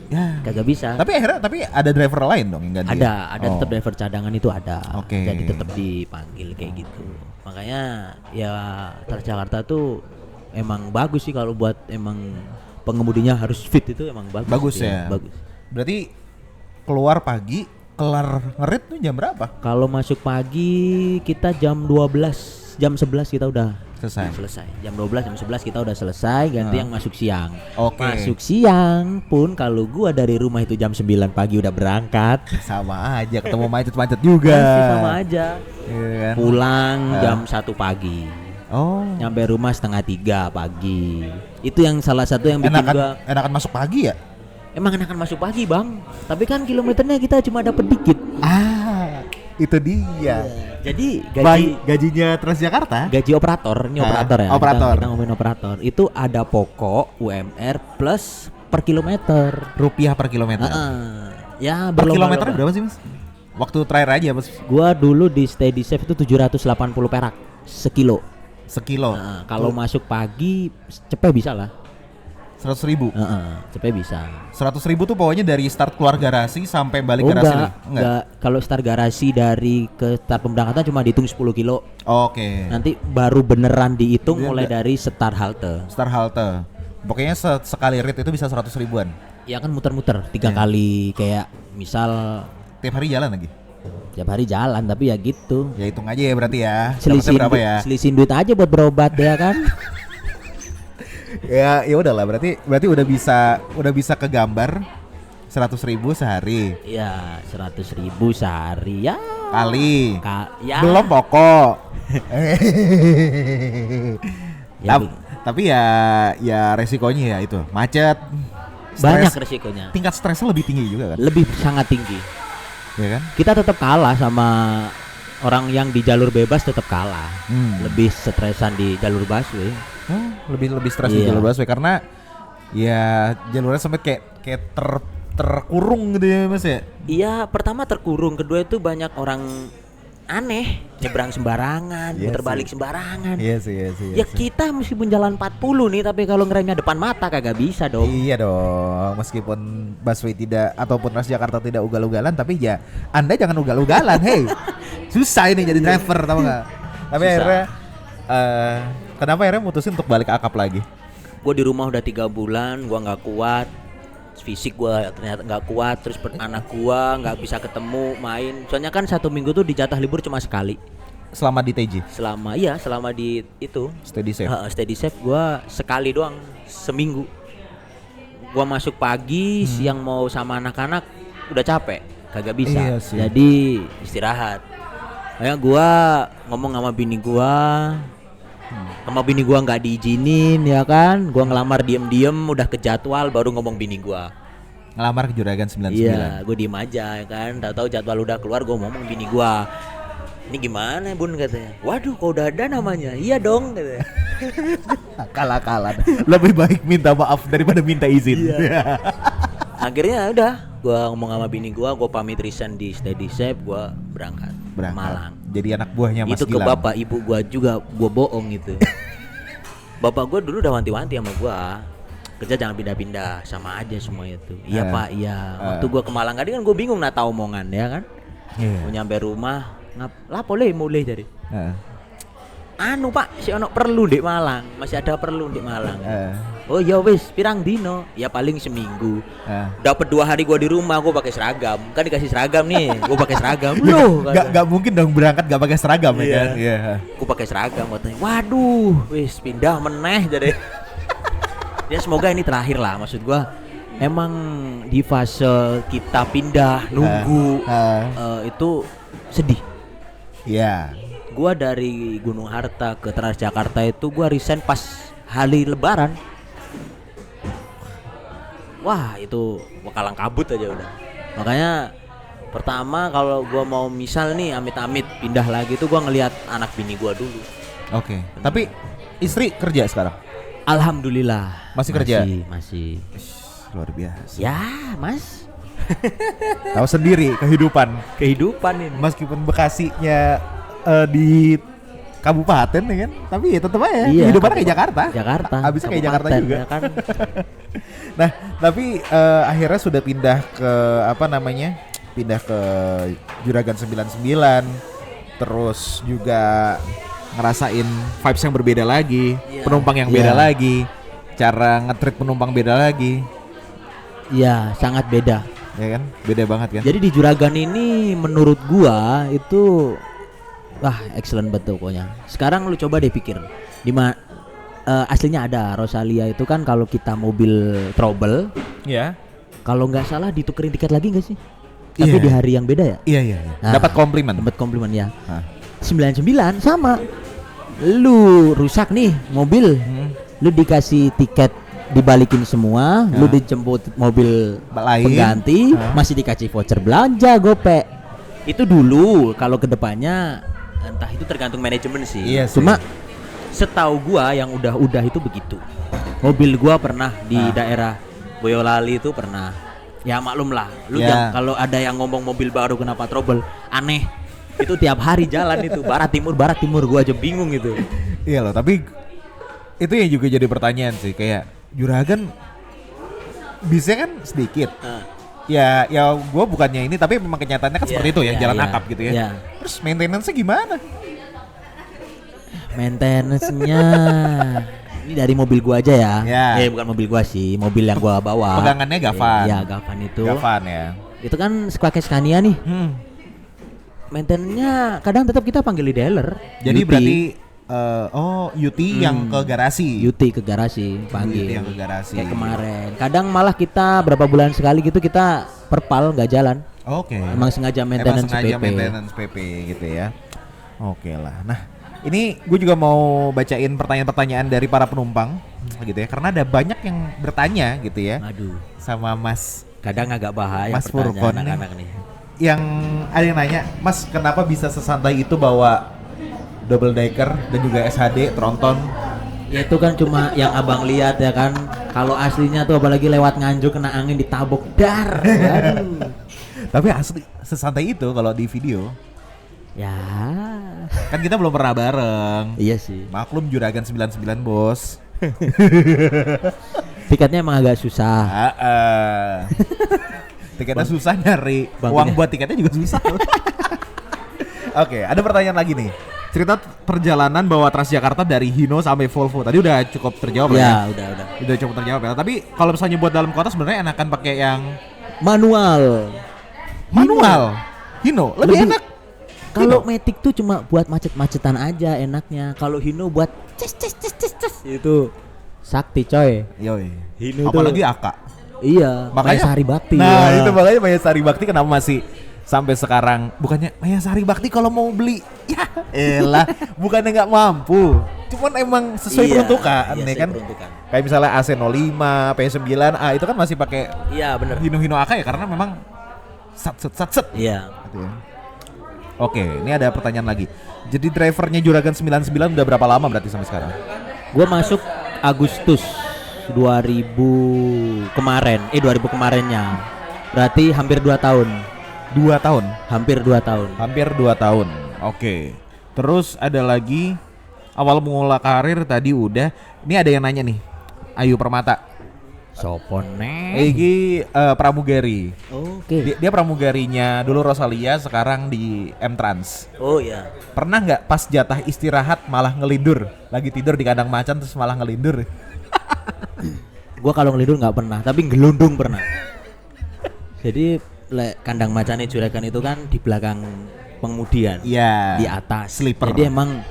Ya. Kagak bisa. Tapi ada driver lain dong yang ganti. Ada tetap driver cadangan itu ada. Oke. Jadi tetap dipanggil kayak gitu. Makanya ya Transjakarta tuh emang bagus sih, kalau buat emang pengemudinya harus fit itu emang bagus. Bagus ya. Bagus. Berarti keluar pagi, kelar ngerit tuh jam berapa? Kalau masuk pagi kita jam 12, jam 11 kita udah selesai. Jam 12, jam 11 kita udah selesai, ganti yang masuk siang. Masuk siang pun kalau gua dari rumah itu jam 9 pagi udah berangkat. Sama aja, ketemu macet juga. Masih sama aja. Kan? Pulang jam 1 pagi. Nyampe rumah 2:30 pagi. Itu yang salah satu yang bikin gua enakan masuk pagi ya? Emang enakan masuk pagi bang, tapi kan kilometernya kita cuma dapat dikit. Itu dia. Jadi gajinya Transjakarta, gaji operator, ini operator ya. Operator. Kita ngomongin operator. Itu ada pokok UMR plus per kilometer. Rupiah per kilometer. Ya per kilometer berapa sih mas? Waktu terakhir aja mas. Gua dulu di Steady Safe itu 780 perak sekilo. Kalau masuk pagi cepet bisa lah. 100.000. Cepet bisa. 100.000 tuh pokoknya dari start keluar garasi sampai balik garasi. Enggak. Kalau start garasi dari ke start pemberangkatan cuma dihitung 10 kilo. Oke. Nanti baru beneran dihitung mulai dari start halte. Pokoknya sekali rit itu bisa 100 ribuan. Ya kan muter-muter 3 kali, kayak misal tiap hari jalan lagi. Tiap hari jalan, tapi ya gitu. Ya hitung aja ya berarti ya. Selisihin berapa ya? Selisihin duit aja buat berobat ya kan. Ya udahlah, berarti udah bisa kegambar 100.000 sehari. Ya 100.000 sehari ya. Kali. Ya. Belum pokok. Ya, tapi ya resikonya ya itu macet. banyak Stres, resikonya. tingkat stresnya lebih tinggi juga kan? Lebih sangat tinggi. Ya kan? Kita tetap kalah sama orang yang di jalur bebas, tetap kalah. Lebih stresan di jalur busway. Lebih stres di jalur busway karena ya jalurnya sampai kayak terkurung gitu ya Mas ya. Iya, pertama terkurung, kedua itu banyak orang aneh, nyebrang sembarangan, Iya muter sih. balik sembarangan. Iya sih. Ya kita meskipun jalan 40 nih, tapi kalau ngeremnya depan mata kagak bisa dong. Iya dong, meskipun busway tidak ataupun Transjakarta tidak ugal-ugalan, tapi ya Anda jangan ugal-ugalan, hey. Susah ini jadi driver, tahu nggak? Tapi Susah. akhirnya, kenapa akhirnya mutusin untuk balik akap lagi? Gue di rumah udah 3 bulan, gue nggak kuat, fisik gue ternyata nggak kuat, terus anak gue nggak bisa ketemu main. Soalnya kan 1 minggu tuh dijatah libur cuma sekali. Selama di TJ, Selama di itu steady safe. steady safe gue sekali doang seminggu. Gue masuk pagi, siang mau sama anak-anak udah capek, kagak bisa. Iya sih. Jadi istirahat. Kayak gue ngomong sama bini gue, sama bini gue nggak diizinin ya kan. Gue ngelamar diem-diem, udah ke jadwal baru ngomong bini gue. Ngelamar ke Juragan 99. Iya, gue diem aja ya kan. Tahu-tahu jadwal udah keluar, gue ngomong bini gue, ini gimana bun katanya. Waduh, kok udah ada namanya? Iya dong katanya. Kalah-kalah. Lebih baik minta maaf daripada minta izin. Iya. Akhirnya udah, gue ngomong sama bini gue pamit resign di steady safe, gue berangkat Malang. Jadi anak buahnya Mas Itu ke Gilang. bapak ibu gue juga gue bohong itu. Bapak gue dulu udah wanti-wanti sama gue, kerja jangan pindah-pindah, sama aja semua itu. Iya pak, iya. Waktu gue ke Malang tadi kan gue bingung nata omongan ya kan. Mau nyampe rumah lapo le mulai dari anu pak si ono perlu di Malang, masih ada perlu di Malang. Oh ya wis pirang dino, ya paling seminggu. Dapat 2 hari gua di rumah, gua pakai seragam, kan dikasih seragam nih, gua pakai seragam. Loh Gak mungkin dong berangkat gak pakai seragam ya kan? Iya. Gua pakai seragam, katanya waduh wis pindah meneh jadi. Ya semoga ini terakhir lah, maksud gua emang di fase kita pindah nunggu itu sedih. Iya. Gua dari Gunung Harta ke Transjakarta itu gua resign pas hari Lebaran. Wah itu kalang kabut aja udah. Makanya pertama kalau gua mau misal nih amit-amit pindah lagi tuh gua ngelihat anak bini gua dulu. Oke. Tapi istri kerja sekarang? Alhamdulillah. Masih kerja? Masih. Luar biasa. Ya mas. Tahu sendiri kehidupan ini. meskipun Bekasinya di kabupaten ya kan, tapi ya tetap aja Iya, kehidupannya kayak Jakarta. Habisnya kayak Jakarta kabupaten, juga. ya kan? Nah, tapi akhirnya sudah pindah ke pindah ke Juragan 99, terus juga ngerasain vibes yang berbeda lagi, penumpang yang beda lagi, cara nge-treat penumpang beda lagi. Iya, sangat beda. Ya kan? Beda banget kan? Jadi di Juragan ini menurut gua itu wah excellent betul pokoknya. Sekarang lu coba deh pikir aslinya ada Rosalia itu kan kalau kita mobil trouble Iya. kalau nggak salah ditukerin tiket lagi nggak sih? Tapi di hari yang beda ya? Iya. Nah, Dapat komplimen. Dapat komplimen ya. 99 sama. Lu rusak nih mobil. Lu dikasih tiket dibalikin semua, lu dijemput mobil lain pengganti, masih dikasih voucher belanja gopek. Itu dulu, kalau kedepannya entah itu tergantung manajemen sih. Iya sih. Cuma setahu gua yang udah itu begitu. Mobil gua pernah di daerah Boyolali itu pernah. Ya maklum lah, lu kalau ada yang ngomong mobil baru kenapa trouble, aneh. Itu tiap hari jalan itu barat timur gua aja bingung itu. Iya loh, tapi itu yang juga jadi pertanyaan sih, kayak Juragan bisnya kan sedikit. Ya gue bukannya ini, tapi memang kenyataannya kan seperti itu ya, jalan akap gitu ya. Terus maintenance-nya gimana? Maintenance-nya ini dari mobil gua aja ya. Bukan mobil gua sih, mobil yang gua bawa. Pegangannya Gavan. Iya, Gavan itu. Gavan ya. Itu kan pakai Scania nih. Maintenance-nya kadang tetap kita panggil dealer. Jadi berarti Yuti yang ke garasi. Yuti ke garasi Yuti panggil. yang ke garasi. Kayak kemarin. Kadang malah kita berapa bulan sekali gitu kita perpal nggak jalan. Oke. Emang sengaja maintenance PP. maintenance PP gitu ya. Oke lah. Nah, ini gue juga mau bacain pertanyaan-pertanyaan dari para penumpang gitu ya, karena ada banyak yang bertanya gitu ya. Aduh. Sama Mas Kadang agak bahaya Mas pertanyaan Furkon anak-anak nih. yang ada yang nanya, Mas kenapa bisa sesantai itu bawa double decker dan juga SHD tronton? Ya itu kan cuma yang abang lihat ya kan. Kalau aslinya tuh apalagi lewat Nganjuk kena angin ditabok dar. Aduh. Tapi asli sesantai itu kalau di video. Ya. Kan kita belum pernah bareng. Iya sih. Maklum Juragan 99 bos. Tiketnya emang agak susah. Tiketnya susah nyari. Bang, Uang ini. buat tiketnya juga susah. Oke, ada pertanyaan lagi nih. Cerita perjalanan bawa Transjakarta dari Hino sampai Volvo. Tadi udah cukup terjawab Ya, ya. udah. Udah cukup terjawab ya. Tapi kalau misalnya buat dalam kota sebenarnya enakan pakai yang Manual. Hino lebih enak. Kalau Hino. Matic tuh cuma buat macet-macetan aja enaknya. Kalau Hino buat ces itu sakti coy. Yoi. Hino Apalagi tuh. Aka. Iya, Makanya Sari Bakti. Nah, ya. itu makanya Maya Sari Bakti kenapa masih sampai sekarang bukannya Maya Sari Bakti kalau mau beli ya elah bukannya nggak mampu. Cuman emang sesuai peruntukan iya, ya kan. peruntukan. Kayak misalnya AC05, P9A itu kan masih pakai Iya, benar. Hino Aka ya karena memang sat. Iya. Gitu ya. Oke, ini ada pertanyaan lagi. Jadi drivernya Juragan 99 udah berapa lama berarti sampai sekarang? Gua masuk Agustus 2000 kemarinnya. Berarti hampir 2 tahun. 2 tahun. Hampir 2 tahun. Hampir 2 tahun. Oke. Terus ada lagi awal mula karir tadi udah. Ini ada yang nanya nih. Ayu Permata. Sopone. Ini pramugari. Oke. Dia pramugarinya dulu Rosalia, sekarang di M-Trans. Oh iya. Pernah nggak pas jatah istirahat malah ngelindur? Lagi tidur di kandang macan terus malah ngelindur? Gua kalau ngelidur nggak pernah, tapi gelundung pernah. Jadi kandang macannya Juragan itu kan di belakang pengemudian. Iya. Di atas. Sleeper. Jadi emang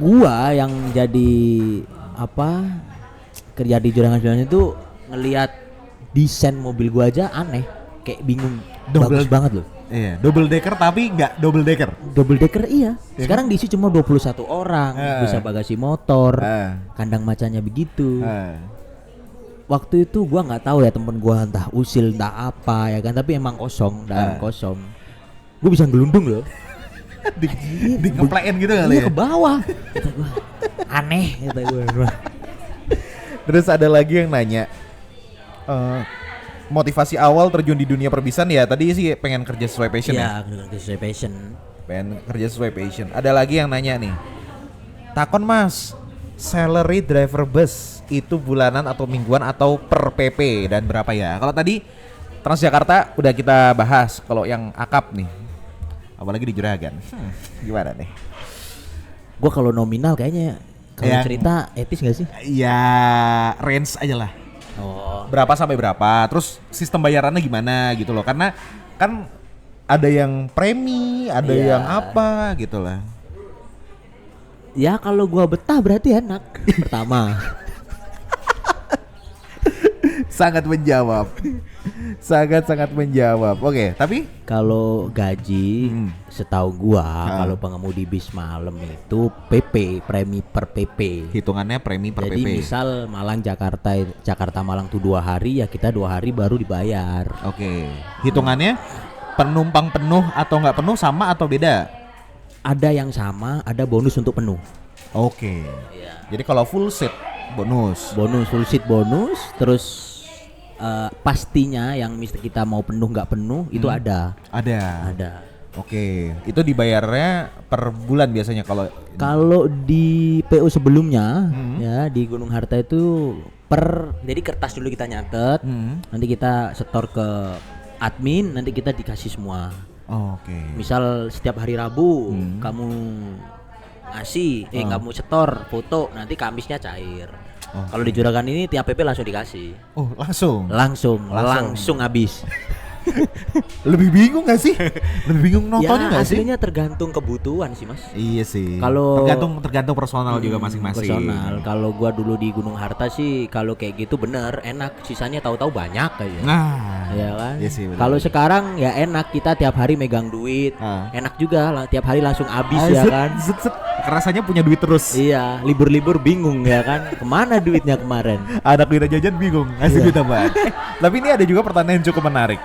gua yang jadi kerja di Juragan itu ngelihat desain mobil gua aja aneh, kayak bingung. Bagus banget loh. Iya, double decker tapi nggak double decker. Double decker iya. Sekarang diisi cuma 21 orang, bisa bagasi motor. Kandang macannya begitu. Waktu itu gua nggak tahu ya, temen gua entah usil entah apa ya kan, tapi emang kosong, dalam kosong. Gua bisa gelundung loh. di ngeplein gitu kali ya. Iya, ke bawah. Kata gua, aneh kata gua. Terus ada lagi yang nanya motivasi awal terjun di dunia perbisan ya tadi sih pengen kerja sesuai passion ya. Iya, sesuai passion. Pengen kerja sesuai passion. Ada lagi yang nanya nih. Takon Mas, salary driver bus itu bulanan atau mingguan atau per PP dan berapa ya? Kalau tadi Transjakarta udah kita bahas. Kalau yang akap nih, apalagi di Juragan, gimana nih? Gua kalau nominal kayaknya kalau Yang- cerita etis gak sih? Ya range aja lah. Oh. Berapa sampai berapa? Terus sistem bayarannya gimana gitu loh? Karena kan ada yang premi, ada Iya. yang apa gitu lah. Ya kalau gua betah berarti enak. Pertama. Sangat menjawab. Sangat menjawab. Oke, tapi Kalau gaji setahu gua kalau pengemudi bis malam itu PP, premi per PP. hitungannya premi per Jadi PP. misal Malang Jakarta Malang tuh 2 hari ya kita 2 hari baru dibayar. Oke. Hitungannya penumpang penuh atau nggak penuh sama atau beda? Ada yang sama, ada bonus untuk penuh. Oke. Jadi kalau full seat bonus. Bonus full seat bonus, terus pastinya yang misalnya kita mau penuh nggak penuh itu ada. Ada. Oke. Itu dibayarnya per bulan biasanya kalau Kalau di PO sebelumnya ya di Gunung Harta itu jadi kertas dulu kita nyatet, nanti kita setor ke admin, nanti kita dikasih semua. Oke. Misal setiap hari Rabu kamu ngasih, kamu setor foto, nanti Kamisnya cair. Kalau di Juragan ini tiap PP langsung dikasih. Oh, langsung. Langsung habis. Lebih bingung gak sih? Lebih bingung nontonnya Ya gak sih? aslinya tergantung kebutuhan sih mas. Iya sih. Kalau- tergantung personal juga masing-masing. Personal. Kalau gua dulu di Gunung Harta sih kalau kayak gitu bener enak. Sisanya tahu-tahu banyak aja. Nah, Ya kan. iya sih, bener. Kalau sekarang ya enak kita tiap hari megang duit. Ah. Enak juga lah tiap hari langsung habis ya Zet, kan. zet, zet. Rasanya punya duit terus. Iya, libur-libur bingung ya kan. Kemana duitnya kemarin? Anak duit jajan bingung ngasih duit apaan. Tapi ini ada juga pertanyaan yang cukup menarik.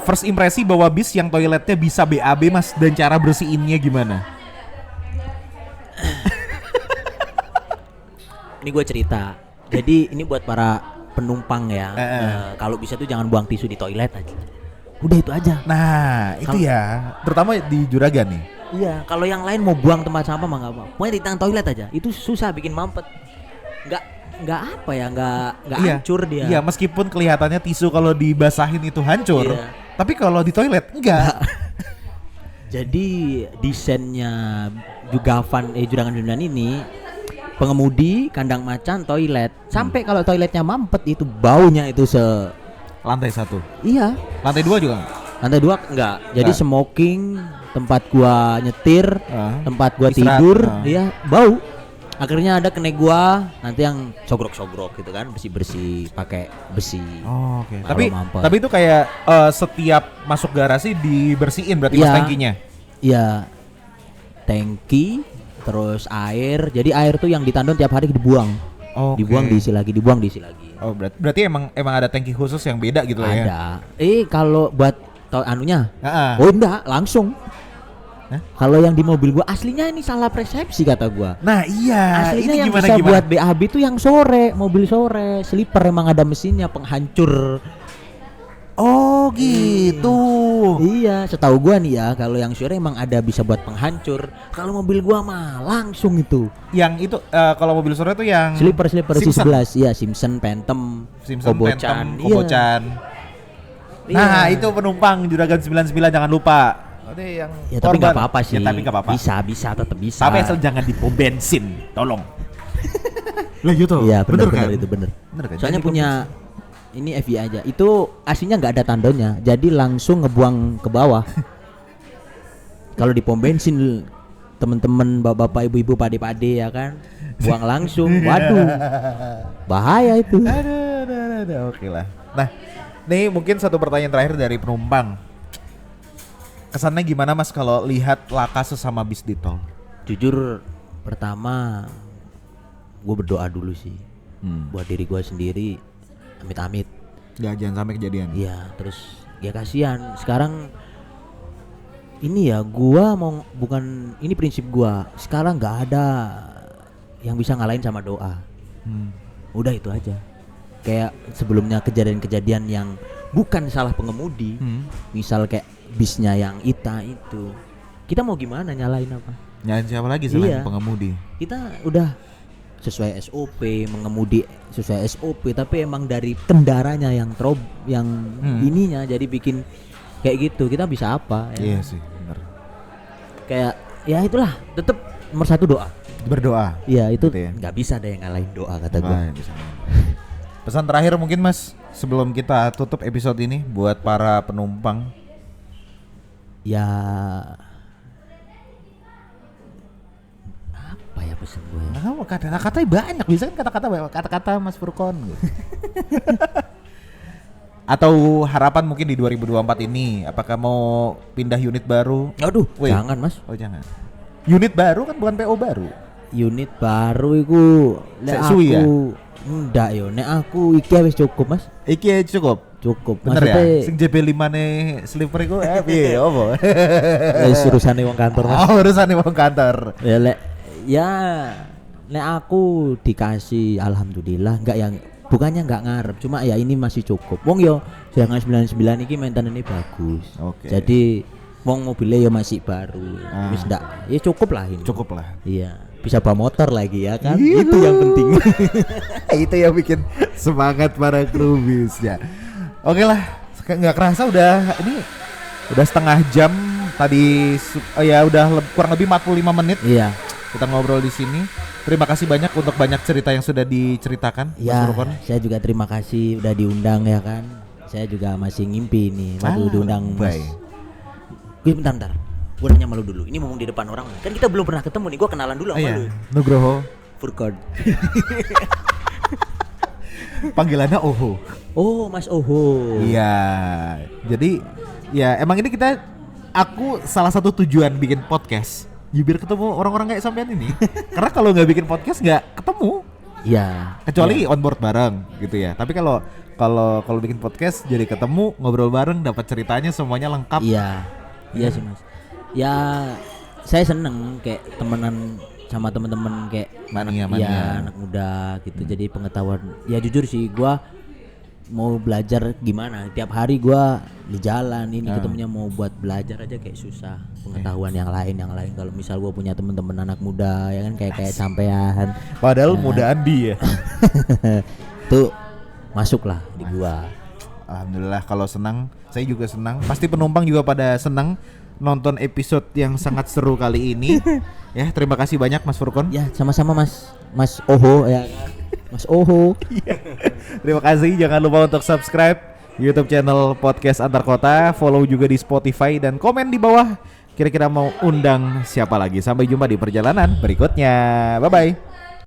First impresi bahwa bis yang toiletnya bisa BAB mas, dan cara bersihinnya gimana? Ini gue cerita. Jadi ini buat para penumpang ya. Kalau bisa tuh jangan buang tisu di toilet aja. Udah itu aja. Nah itu ya, terutama di Juragan nih. Iya, kalau yang lain mau buang tempat sampah mah nggak apa. Pokoknya di tang toilet aja. Itu susah bikin mampet. Nggak apa ya, nggak hancur dia. Iya, meskipun kelihatannya tisu kalau dibasahin itu hancur, Iya. tapi kalau di toilet enggak. Jadi desainnya Juragan 9 ini pengemudi, kandang macan, toilet. Sampai kalau toiletnya mampet itu baunya itu Lantai 1. Iya. Lantai 2 juga. Lantai 2 enggak. Jadi Enggak. smoking, tempat gua nyetir, tempat gua Istirahat, tidur, iya bau. Akhirnya ada kene gua nanti yang sogrok-sogrok gitu kan, bersih-bersih pakai besi. Oh, oke. Kalau mampet. Tapi itu kayak setiap masuk garasi dibersihin berarti mas Iya. tangkinya. Iya. Tangki, terus air. Jadi air tuh yang ditandon tiap hari dibuang. Oke. Dibuang diisi lagi, dibuang diisi lagi. Oh, berarti emang ada tangki khusus yang beda gitu lah ya. Ada. Kalau buat anunya. Ah. Oh enggak, langsung. Hah? Kalau yang di mobil gua aslinya ini salah persepsi kata gua. Nah, iya. Aslinya Ini yang gimana bisa gimana? buat BAB itu yang sore, mobil sore, sleeper emang ada mesinnya penghancur. Oh, gitu. Iya, setahu gua nih ya, kalau yang sore emang ada bisa buat penghancur. Kalau mobil gua mah langsung itu. Yang itu kalau mobil sore itu yang Sleeper Simpson. C11, iya Simpson, Phantom, Simpson, Kobocan, Phantom, Kobocan. Iya. Nah, itu penumpang Juragan 99 jangan lupa. Ada yang Ya tapi nggak korban. apa-apa sih. Ya, tapi nggak apa-apa. Bisa tetap bisa. Tapi asal jangan di pom bensin, tolong. Lah gitu. Iya benar kan? itu benar. Bener kan? Soalnya Jangan di pom punya ini FI aja. Itu aslinya nggak ada tandonnya. Jadi langsung ngebuang ke bawah. Kalau di pom bensin temen-temen bapak-bapak ibu-ibu pade-pade ya kan buang langsung. Waduh. Bahaya itu. Aduh, oke lah. Nah, nih mungkin satu pertanyaan terakhir dari penumpang. Kesannya gimana mas kalau lihat laka sesama bis di tol? Jujur pertama gue berdoa dulu sih buat diri gue sendiri, amit-amit. Ya jangan sampai kejadian. Iya, terus ya kasihan. Sekarang ini ya gua mau bukan ini prinsip gua. Sekarang nggak ada yang bisa ngalahin sama doa. Udah itu aja. Kayak sebelumnya kejadian-kejadian yang bukan salah pengemudi. Misal kayak bisnya yang itu. Kita mau gimana nyalain apa? Nyalain siapa lagi selain Iya. pengemudi? Kita udah sesuai SOP, mengemudi sesuai SOP, tapi emang dari kendaranya yang ininya jadi bikin kayak gitu. Kita bisa apa ya? Iya sih, benar. Kayak ya itulah, tetap nomor satu doa. Berdoa. Iya itu Gitu ya. nggak bisa ada yang ngalahin doa kata gua. Wah, bisa. Pesan terakhir mungkin mas sebelum kita tutup episode ini buat para penumpang. Ya apa ya pesan gue ya? Nah, kata-katanya banyak, bisa kan kata-kata Mas Furkon gitu. Atau harapan mungkin di 2024 ini, apakah mau pindah unit baru? Aduh, Wait. jangan mas. Oh jangan. Unit baru kan bukan PO baru. Unit baru iku nek Suwi ya? aku ndak yo, nek aku iki wis cukup mas. Iki cukup. Cukup. Bener ya? Maksudnya Sing JB5 ne sleeper iku piye opo? wis urusane wong kantor mas. Oh, urusane wong kantor. Ya lek ya nek aku dikasih alhamdulillah, enggak yang bukannya enggak ngarep, cuma ya ini masih cukup. Wong yo jangan 99 iki maintenance bagus. Oke. Jadi wong mobilnya yo masih baru. Wis ndak ya cukup lah ini. Cukup lah. Iya, bisa bawa motor lagi ya kan. Yuhu. Itu yang penting. Itu yang bikin semangat para kru bis ya. Oke lah, nggak kerasa udah setengah jam tadi ya udah kurang lebih 45 menit Iya. kita ngobrol di sini. Terima kasih banyak untuk banyak cerita yang sudah diceritakan, Mas Ya, Furkon. saya juga terima kasih udah diundang ya kan. saya juga masih ngimpi nih waktu diundang Mas. baik. Gue bentar. Gue nanya malu dulu. Ini ngomong di depan orang. Kan kita belum pernah ketemu nih. Gue kenalan dulu sama lu. Nugroho. Furkon. Panggilannya Oho. Oh, Mas Oho. Iya. Jadi ya emang ini aku salah satu tujuan bikin podcast. Ya biar ketemu orang-orang kayak sampean ini. Karena kalau nggak bikin podcast nggak ketemu. Iya. Kecuali on board bareng gitu ya. Tapi kalau bikin podcast jadi ketemu, ngobrol bareng, dapat ceritanya semuanya lengkap. Iya. Iya sih, Mas. Ya saya seneng kayak temenan sama teman-teman kayak Mania. anak muda gitu. Jadi pengetahuan. Ya jujur sih gua mau belajar gimana. Tiap hari gua di jalan ini ketemunya mau buat belajar aja kayak susah. Pengetahuan yang lain kalau misal gua punya teman-teman anak muda ya kan kayak sampean. Padahal muda Andi ya. Tuh masuklah di gua. Alhamdulillah kalau senang, saya juga senang. Pasti penumpang juga pada senang nonton episode yang sangat seru kali ini. Ya, terima kasih banyak Mas Furkon. Ya, sama-sama Mas Oho ya kan. Mas Oho. Terima kasih, jangan lupa untuk subscribe YouTube channel Podcast Antar Kota, follow juga di Spotify dan komen di bawah kira-kira mau undang siapa lagi. Sampai jumpa di perjalanan berikutnya. Bye bye.